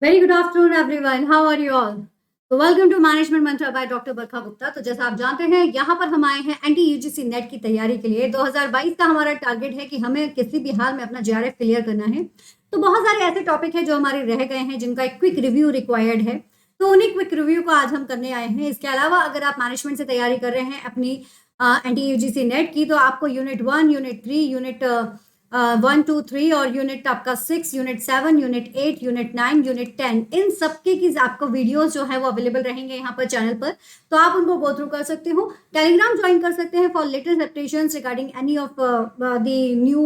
Very good afternoon, everyone. How are you all? तो welcome to management Mantra by doctor Barkha Gupta. तो जैसा आप जानते हैं, यहाँ पर हम आए हैं एनटी यूजीसी नेट की तैयारी के लिए। 2022 का हमारा टारगेट है कि हमें किसी भी हाल में अपना जेआरएफ क्लियर करना है। तो बहुत सारे ऐसे टॉपिक हैं जो हमारे रह गए हैं, जिनका एक क्विक रिव्यू रिक्वायर्ड है। तो उन्हीं क्विक रिव्यू को आज हम करने आए हैं। इसके अलावा अगर आप मैनेजमेंट से तैयारी कर रहे हैं अपनी एनटी यूजीसी नेट की, तो आपको यूनिट 1, यूनिट 3, यूनिट 1, 2, 3 और यूनिट आपका 6, यूनिट 7, यूनिट 8, यूनिट 9, यूनिट 10, इन सबके की आपको वीडियोस जो है वो अवेलेबल रहेंगे यहाँ पर चैनल पर। तो आप उनको गो थ्रू कर सकते हो। टेलीग्राम ज्वाइन कर सकते हैं for latest updations regarding any of the new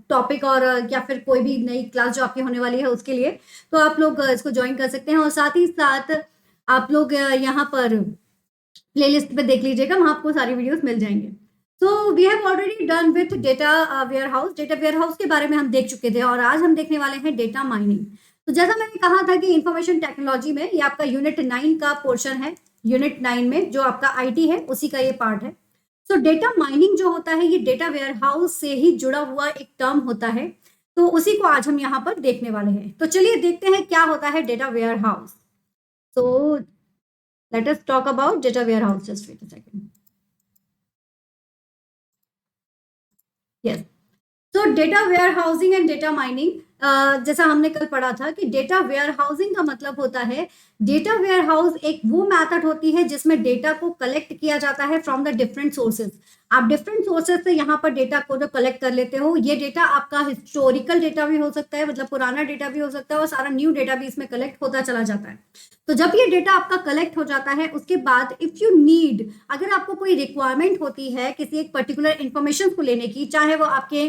topic, और या फिर कोई भी नई क्लास जो आपकी होने वाली है उसके लिए। तो आप लोग इसको ज्वाइन कर सकते हैं, और साथ ही साथ आप लोग यहाँ पर प्लेलिस्ट पे देख लीजिएगा, वहां आपको सारी वीडियोस मिल जाएंगे। तो we have already done with data warehouse. Data warehouse के बारे में हम देख चुके थे, और आज हम देखने वाले हैं डेटा माइनिंग। तो जैसा मैंने कहा था कि इंफॉर्मेशन टेक्नोलॉजी में ये आपका यूनिट 9 का पोर्शन है। यूनिट 9 में जो आपका आईटी है उसी का ये पार्ट है। सो डेटा माइनिंग जो होता है, ये डेटा वेयरहाउस से ही जुड़ा हुआ एक टर्म होता है। तो उसी को आज हम यहाँ पर देखने वाले हैं। तो चलिए देखते हैं क्या होता है data warehouse. So let us talk about data warehouse. Just wait a second. Yes, तो data warehousing and data mining, जैसा हमने कल पढ़ा था कि डेटा वेयर हाउसिंग का मतलब होता है, डेटा वेयर हाउस एक वो मेथड होती है जिसमें डेटा को कलेक्ट किया जाता है फ्रॉम द डिफरेंट सोर्सेज। आप डिफरेंट सोर्सेज से यहाँ पर डेटा को जो कलेक्ट कर लेते हो, ये डेटा आपका हिस्टोरिकल डेटा भी हो सकता है, मतलब पुराना डेटा भी हो सकता है, और सारा न्यू डेटा भी इसमें कलेक्ट होता चला जाता है। तो जब ये डेटा आपका कलेक्ट हो जाता है, उसके बाद इफ यू नीड, अगर आपको कोई रिक्वायरमेंट होती है किसी एक पर्टिकुलर इंफॉर्मेशन को लेने की, चाहे वो आपके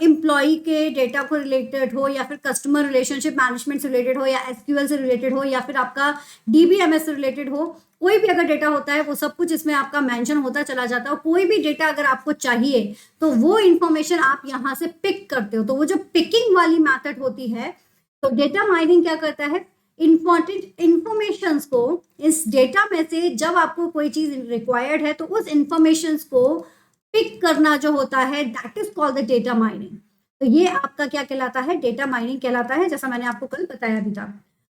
एम्प्लॉय के डेटा को रिलेटेड हो, या फिर कस्टमर रिलेशनशिप मैनेजमेंट से रिलेटेड हो, या एसक्यूएल से रिलेटेड हो, या फिर आपका डीबीएमएस से रिलेटेड हो, कोई भी अगर डेटा होता है वो सब कुछ इसमें आपका मेंशन होता चला जाता है। कोई भी डेटा अगर आपको चाहिए तो वो इंफॉर्मेशन आप यहाँ से पिक करते हो। तो वो जो पिकिंग वाली मेथड होती है, तो डेटा माइनिंग क्या करता है, इंपॉर्टेंट इंफॉर्मेशन को इस डेटा में से, जब आपको कोई चीज रिक्वायर्ड है तो उस इंफॉर्मेशन को पिक करना जो होता है, that is called the data mining. तो ये आपका क्या कहलाता है, डेटा माइनिंग कहलाता है, जैसा मैंने आपको कल बताया भी था।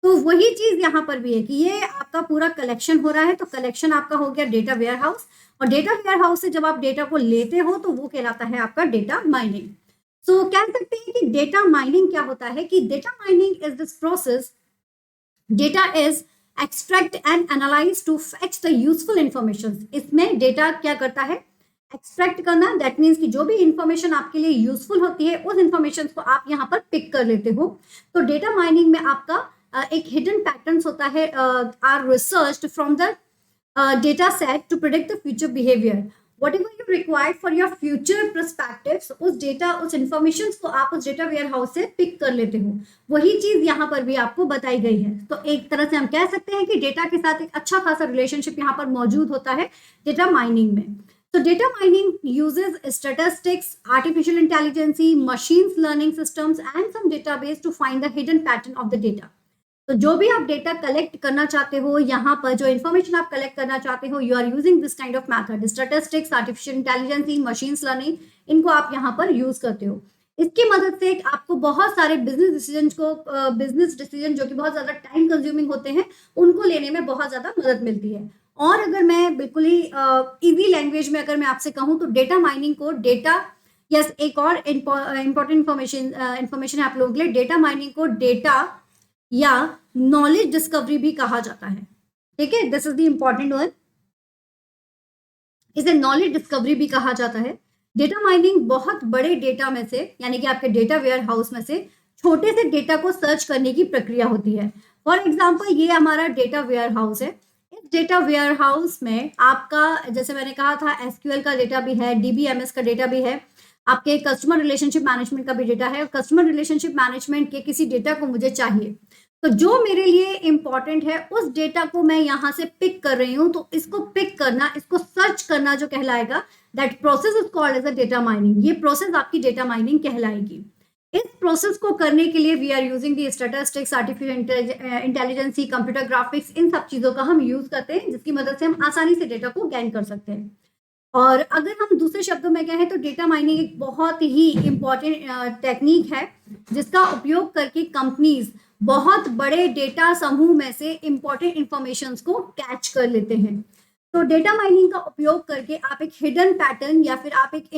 तो वही चीज यहाँ पर भी है कि ये आपका पूरा कलेक्शन हो रहा है। तो कलेक्शन आपका हो गया डेटा वेयर हाउस, और डेटा वेयर हाउस से जब आप डेटा को लेते हो तो वो कहलाता है आपका डेटा माइनिंग। सो कह सकते हैं कि डेटा माइनिंग क्या होता है, कि data mining is this process, data is extract and analyse to fetch the useful information. इसमें डेटा क्या करता है, एक्सट्रैक्ट करना, दैट मीन्स कि जो भी इंफॉर्मेशन आपके लिए यूजफुल होती है उस इंफॉर्मेशन को आप यहाँ पर पिक कर लेते हो। तो डेटा माइनिंग में आपका एक हिडन पैटर्न्स होता है, are researched from the data set to predict the future behaviour. whatever you require for your future perspectives, उस डेटा, उस इंफॉर्मेशन को आप उस डेटा वेयर हाउस से पिक कर लेते हो। वही चीज यहाँ पर भी आपको बताई गई है। तो एक तरह से हम कह सकते हैं कि डेटा के साथ एक अच्छा खासा रिलेशनशिप यहाँ पर मौजूद होता है डेटा माइनिंग में। तो data mining uses statistics, artificial intelligence, machine learning systems and some database to find the hidden pattern of the data। तो जो भी आप डेटा कलेक्ट करना चाहते हो, यहाँ पर जो इन्फॉर्मेशन आप कलेक्ट करना चाहते हो, you are using this kind of method, statistics, artificial intelligence, machine learning, इनको आप यहाँ पर यूज करते हो। इसकी मदद से आपको बहुत सारे बिजनेस डिसीजन जो कि बहुत ज्यादा टाइम कंज्यूमिंग होते हैं, उनको लेने में बहुत ज्यादा मदद मिलती है। और अगर मैं बिल्कुल ही इजी लैंग्वेज में अगर मैं आपसे कहूँ, तो डेटा माइनिंग को डेटा, यस, एक और इंपॉर्टेंट इंफॉर्मेशन है आप लोगों के लिए, डेटा माइनिंग को डेटा या नॉलेज डिस्कवरी भी कहा जाता है। ठीक है, this is the important one, इसे नॉलेज डिस्कवरी भी कहा जाता है। डेटा माइनिंग बहुत बड़े डेटा में से, यानी कि आपके डेटा वेयर हाउस में से छोटे से डेटा को सर्च करने की प्रक्रिया होती है। फॉर एग्जाम्पल, ये हमारा डेटा वेयर हाउस है। इस डेटा वेयर हाउस में आपका, जैसे मैंने कहा था, एसक्यूएल का डेटा भी है, डीबीएमएस का डेटा भी है, आपके कस्टमर रिलेशनशिप मैनेजमेंट का भी डेटा है। कस्टमर रिलेशनशिप मैनेजमेंट के किसी डेटा को मुझे चाहिए, तो जो मेरे लिए इंपॉर्टेंट है उस डेटा को मैं यहाँ से पिक कर रही हूँ। तो इसको पिक करना, इसको सर्च करना जो कहलाएगा, that process is called as a data mining. ये प्रोसेस आपकी डेटा माइनिंग कहलाएगी। इस प्रोसेस को करने के लिए we are using the statistics, artificial intelligence, computer graphics, इन सब चीजों का हम यूज करते हैं, जिसकी मदद से हम आसानी से डेटा को गेन कर सकते हैं। और अगर हम दूसरे शब्दों में कहें तो डेटा माइनिंग एक बहुत ही इंपॉर्टेंट टेक्निक है, जिसका उपयोग करके कंपनीज बहुत बड़े डेटा समूह में से इंपॉर्टेंट इंफॉर्मेशन को कैच कर लेते हैं। तो डेटा माइनिंग का उपयोग करके आप एक हिडन पैटर्न या फिर आप एक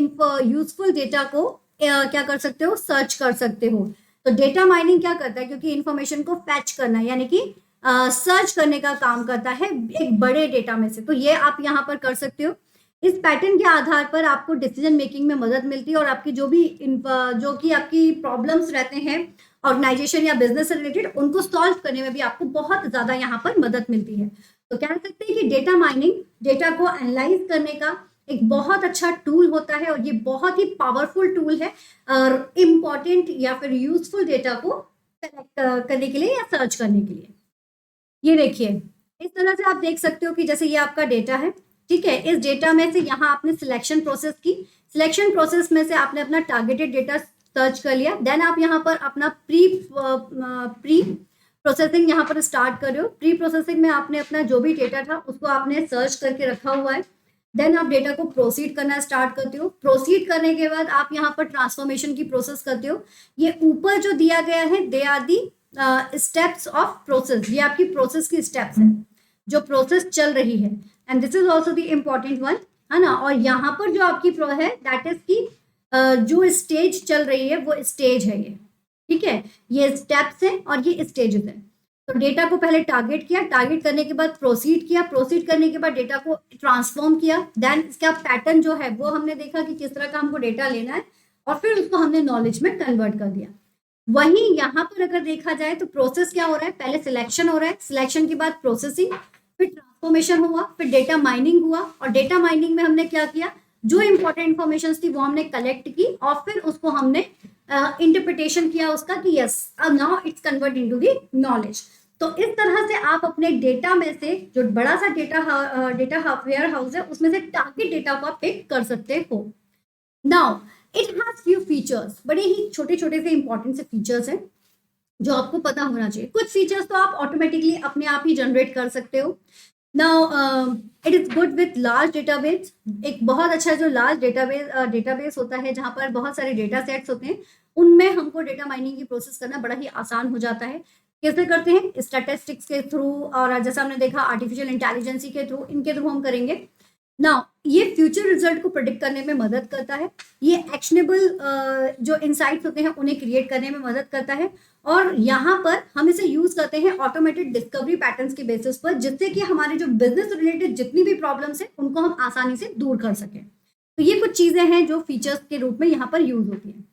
यूजफुल डेटा को क्या कर सकते हो, सर्च कर सकते हो। तो डेटा माइनिंग क्या करता है, क्योंकि इंफॉर्मेशन को फैच करना यानी कि सर्च करने का काम करता है एक बड़े डेटा में से। तो ये आप यहाँ पर कर सकते हो। इस पैटर्न के आधार पर आपको डिसीजन मेकिंग में मदद मिलती है और आपकी जो कि आपकी प्रॉब्लम्स रहते हैं ऑर्गेनाइजेशन या बिजनेस से रिलेटेड, उनको सॉल्व करने में भी आपको बहुत ज्यादा यहाँ पर मदद मिलती है। तो कह सकते हैं कि डेटा माइनिंग डेटा को एनालाइज करने का एक बहुत अच्छा टूल होता है और ये बहुत ही पावरफुल टूल है और इम्पॉर्टेंट या फिर यूजफुल डेटा को कलेक्ट करने के लिए या सर्च करने के लिए। ये देखिए, इस तरह से आप देख सकते हो कि जैसे ये आपका डेटा है, ठीक है। इस डेटा में से यहाँ आपने सिलेक्शन प्रोसेस की, सिलेक्शन प्रोसेस में से आपने अपना टारगेटेड डेटा सर्च कर लिया। देन आप यहाँ पर अपना प्री प्रोसेसिंग यहाँ पर स्टार्ट कर रहे हो। प्री प्रोसेसिंग में आपने अपना जो भी डेटा था उसको आपने सर्च करके रखा हुआ है। देन आप डेटा को प्रोसीड करना स्टार्ट करते हो। प्रोसीड करने के बाद आप यहाँ पर ट्रांसफॉर्मेशन की प्रोसेस करते हो। ये ऊपर जो दिया गया है they are the steps of process, ये आपकी प्रोसेस की स्टेप्स है जो प्रोसेस चल रही है and this is also the important one, है ना। और यहाँ पर जो आपकी प्रो है दैट इज की जो स्टेज चल रही है वो स्टेज है ये, ठीक है। ये स्टेप्स है और ये स्टेजेस है। तो डेटा को पहले टारगेट किया, टारगेट करने के बाद प्रोसीड किया, प्रोसीड करने के बाद डेटा को ट्रांसफॉर्म किया। देन इसका पैटर्न जो है वो हमने देखा कि किस तरह का हमको डेटा लेना है और फिर उसको हमने नॉलेज में कन्वर्ट कर दिया। वहीं यहाँ पर अगर देखा जाए तो प्रोसेस क्या हो रहा है, पहले सिलेक्शन हो रहा है, सिलेक्शन के बाद प्रोसेसिंग, फिर ट्रांसफॉर्मेशन हुआ, फिर डेटा माइनिंग हुआ और डेटा माइनिंग में हमने क्या किया, जो इंपॉर्टेंट इंफॉर्मेशन थी वो हमने कलेक्ट की और फिर उसको हमने इंटरप्रिटेशन किया उसका कि yes now it's convert into the knowledge. तो इस तरह से आप अपने डेटा में से जो बड़ा सा डेटा वेयर हाउस है उसमें से टारगेट डेटा को आप पिक कर सकते हो। Now it has few features, बड़े ही छोटे छोटे से इंपॉर्टेंट से फीचर्स हैं जो आपको पता होना चाहिए। कुछ फीचर्स तो आप ऑटोमेटिकली अपने आप ही जनरेट कर सकते हो। Now it is good with large database, एक बहुत अच्छा जो लार्ज डेटाबेस होता है जहां पर बहुत सारे डेटा सेट्स होते हैं, उनमें हमको डेटा माइनिंग की प्रोसेस करना बड़ा ही आसान हो जाता है। कैसे करते हैं, स्टैटिस्टिक्स के थ्रू और जैसा हमने देखा आर्टिफिशियल इंटेलिजेंसी के थ्रू, इनके थ्रू हम करेंगे। नाउ ये फ्यूचर रिजल्ट को प्रेडिक्ट करने में मदद करता है, ये एक्शनेबल जो इनसाइट्स होते हैं उन्हें क्रिएट करने में मदद करता है और यहाँ पर हम इसे यूज करते हैं ऑटोमेटेड डिस्कवरी पैटर्न्स के बेसिस पर, जिससे कि हमारे जो बिजनेस रिलेटेड जितनी भी प्रॉब्लम्स है उनको हम आसानी से दूर कर सकें। तो ये कुछ चीजें हैं जो फीचर्स के रूप में यहाँ पर यूज होती हैं।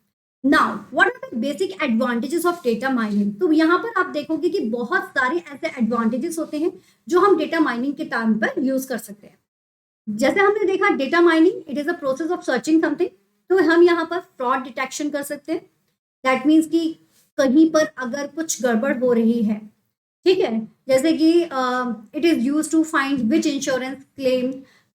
Now what are the basic advantages of data mining, तो यहाँ पर आप देखोगे कि बहुत सारे ऐसे एडवांटेजेस होते हैं जो हम डेटा माइनिंग के टाइम पर यूज कर सकते हैं। जैसे हमने देखा data mining it is a process of searching something, तो हम यहाँ पर फ्रॉड डिटेक्शन कर सकते हैं। दैट मीन्स कि कहीं पर अगर कुछ गड़बड़ हो रही है, ठीक है, जैसे कि it is use to find which insurance claim,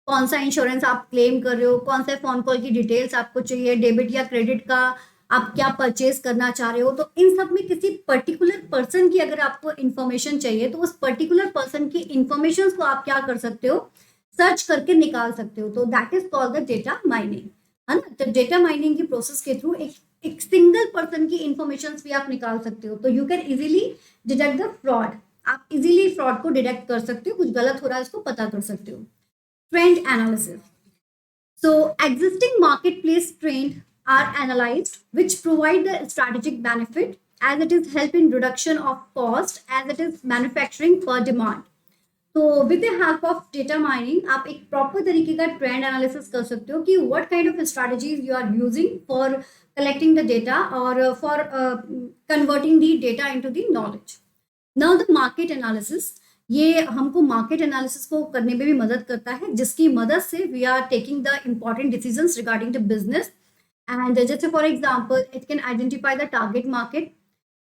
कौन सा इंश्योरेंस आप क्लेम कर रहे हो, कौन से फोन कॉल की डिटेल्स आपको चाहिए, डेबिट या क्रेडिट का आप क्या परचेज करना चाह रहे हो। तो इन सब में किसी पर्टिकुलर पर्सन की अगर आपको इंफॉर्मेशन चाहिए तो उस पर्टिकुलर पर्सन की इंफॉर्मेशन को आप क्या कर सकते हो, सर्च करके निकाल सकते हो। तो that is called the data mining, है ना। तो डेटा माइनिंग की प्रोसेस के थ्रू एक सिंगल पर्सन की इंफॉर्मेशन भी आप निकाल सकते हो। तो you can easily detect the fraud, आप इजीली फ्रॉड को डिटेक्ट कर सकते हो, कुछ गलत हो रहा है इसको पता कर सकते हो। Trend analysis, so existing market place trend are analyzed which provide the strategic benefit as it is help in reduction of cost as it is manufacturing per demand। तो with the help of data mining आप एक proper तरीके का trend analysis कर सकते हो कि what kind of strategies you are using for collecting the data और for converting the data into the knowledge. Now the market analysis, ये हमको मार्केट एनालिसिस को करने में भी मदद करता है, जिसकी मदद से we are taking the important decisions regarding the business and जैसे for example it can identify the target market,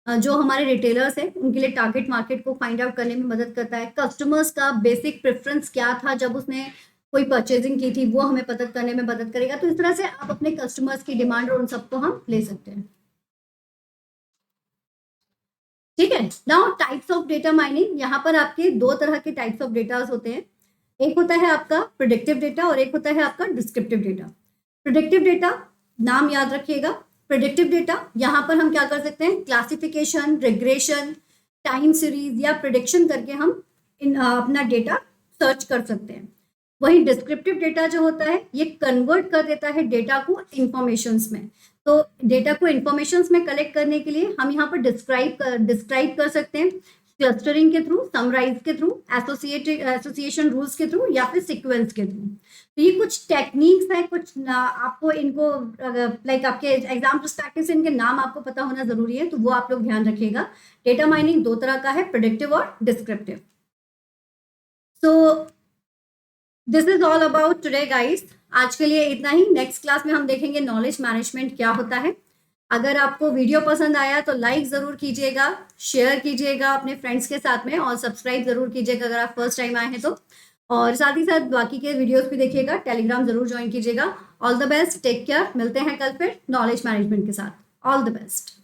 जो हमारे रिटेलर्स हैं उनके लिए टारगेट मार्केट को फाइंड आउट करने में मदद करता है। कस्टमर्स का बेसिक प्रेफरेंस क्या था जब उसने कोई परचेजिंग की थी वो हमें पता करने में मदद करेगा। तो इस तरह से आप अपने कस्टमर्स की डिमांड और उन सबको हम ले सकते हैं, ठीक है। Now types of data mining, यहाँ पर आपके दो तरह के टाइप्स ऑफ डेटा होते हैं, एक होता है आपका प्रेडिक्टिव डेटा और एक होता है आपका डिस्क्रिप्टिव डेटा। प्रेडिक्टिव डेटा नाम याद रखिएगा, प्रेडिक्टिव डेटा यहाँ पर हम क्या कर सकते हैं, क्लासिफिकेशन, रिग्रेशन, टाइम सीरीज या प्रिडिक्शन करके हम अपना डेटा सर्च कर सकते हैं। वही डिस्क्रिप्टिव डेटा जो होता है ये कन्वर्ट कर देता है डेटा को इंफॉर्मेशंस में। तो डेटा को इंफॉर्मेशंस में कलेक्ट करने के लिए हम यहाँ पर डिस्क्राइब कर सकते हैं क्लस्टरिंग के थ्रू, समराइज के थ्रू, एसोसिएशन रूल्स के थ्रू या फिर सीक्वेंस के थ्रू। तो ये कुछ टेक्निक्स हैं, कुछ आपको इनको लाइक आपके एग्जाम पर्सपेक्टिव से इनके नाम आपको पता होना जरूरी है, तो वो आप लोग ध्यान रखिएगा। डेटा माइनिंग दो तरह का है, प्रेडिक्टिव और descriptive. So this is all about today guys. आज के लिए इतना ही। नेक्स्ट क्लास में हम देखेंगे नॉलेज मैनेजमेंट क्या होता है। अगर आपको वीडियो पसंद आया तो लाइक ज़रूर कीजिएगा, शेयर कीजिएगा अपने फ्रेंड्स के साथ में, और सब्सक्राइब ज़रूर कीजिएगा अगर आप फर्स्ट टाइम आए हैं तो। और साथ ही साथ बाकी के वीडियोस भी देखिएगा, टेलीग्राम ज़रूर ज्वाइन कीजिएगा। All the best, take care, मिलते हैं कल फिर नॉलेज मैनेजमेंट के साथ। All the best.